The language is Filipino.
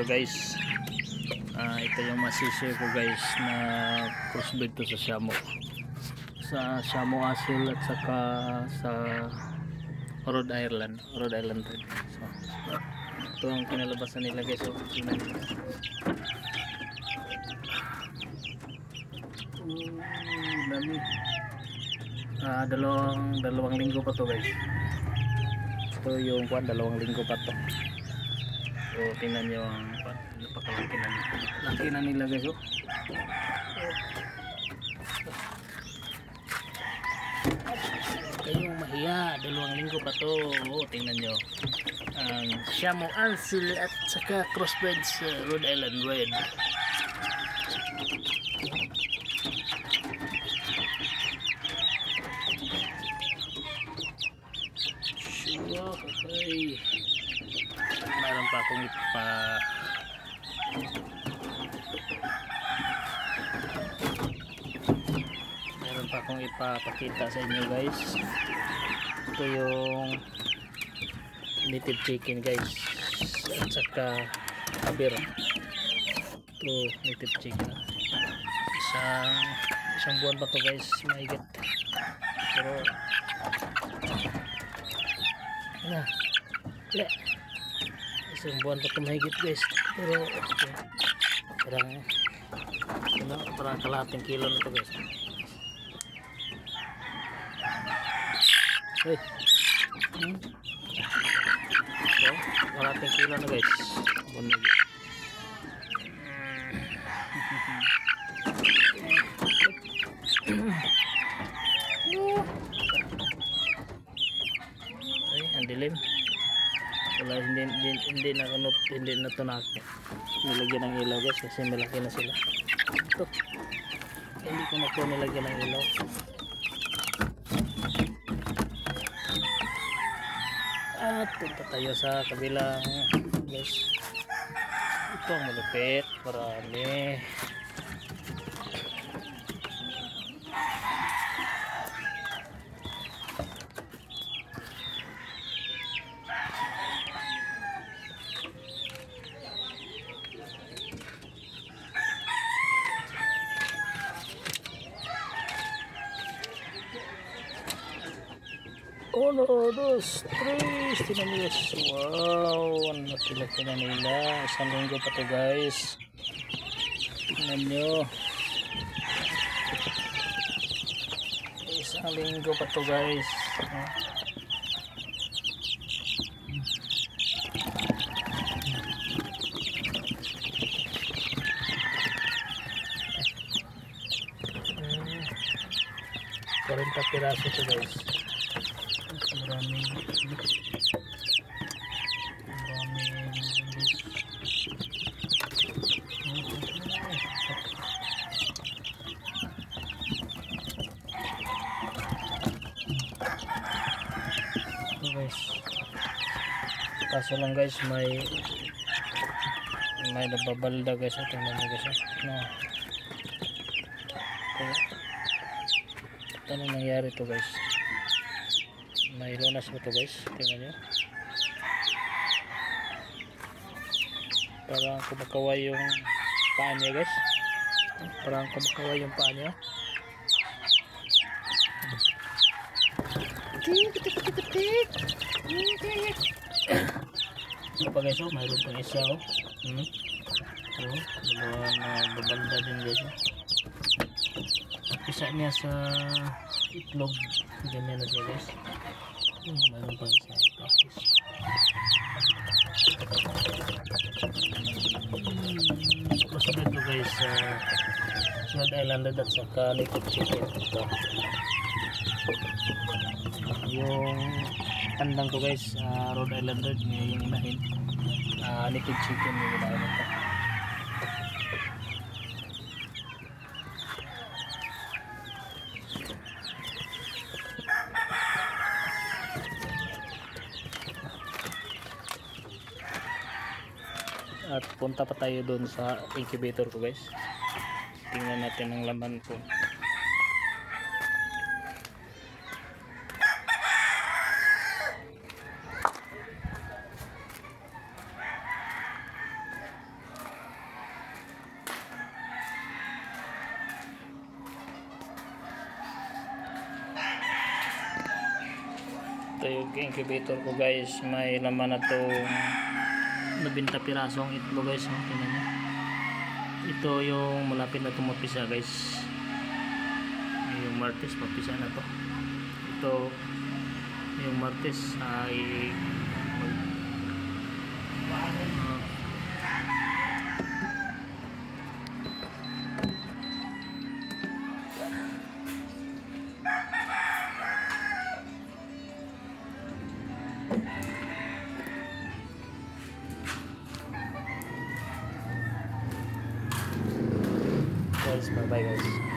guys. Ito yung masishare ko guys na crossbreed to sa Shamo Asil at saka sa Rhode Island red. So, ito ang kinalabasan nila guys. So, tingnan nyo. Dami. Dalawang linggo pa to guys. Ito yung dalawang linggo pa to. So tingnan nyo ang napakalaki na nila guys. Kayong mahiya, dalawang linggo pa to. Tingnan nyo ang Shamo Asil at saka crossbred sa Rhode Island red. Okay. Meron pa akong ipapakita sa inyo guys. Ito yung native chicken guys at saka kabir. Ito native chicken, isang buwan pa to guys, mahigit. Pero isang buwan pa ito mahigit guys. Pero okay. Parang kalahating kilo na ito guys. So, kalahating kilo na guys. Ang dilim. Wala, hindi na ito nilagyan ng ilaw guys kasi malaki na sila. Ito, hindi ko na po nilagyan ng ilaw. At punta tayo sa kabilang guys. Ito ang malupit, marami. Uno, dos, tres. Tingnan nyo guys. Wow, ang laki na nila. Isang linggo pa to guys. Tingnan nyo. Isang linggo pa to guys. Karenta piraso to guys. Maraming guys. Kaso lang guys, may nababalda guys. Tingnan nyo guys. Ano nangyari to guys? May lunas mo to guys. Tingnan nyo. Parang kumakaway yung paa niya guys. Parang kumakaway yung paa niya. Ito pa guys, mayroon pang isa babalda din guys. Isa niya sa itlog. Ganyan na siya guys. Mayroon pang isa practice. Crossbreed to guys sa Rhode Island red at saka native chicken. Ito yung tandang ko guys, Rhode Island red, yung inahin, native chicken yung inahin ito. At punta pa tayo doon sa incubator ko guys. Tingnan natin ang laman ko. yung incubator ko guys. May laman na to 90 pirasong itlog guys. Tingnan nyo. Ito yung malapit na tumapisa guys. Yung Martes, papisa na to. Ito yung Martes ay guys, bye bye guys.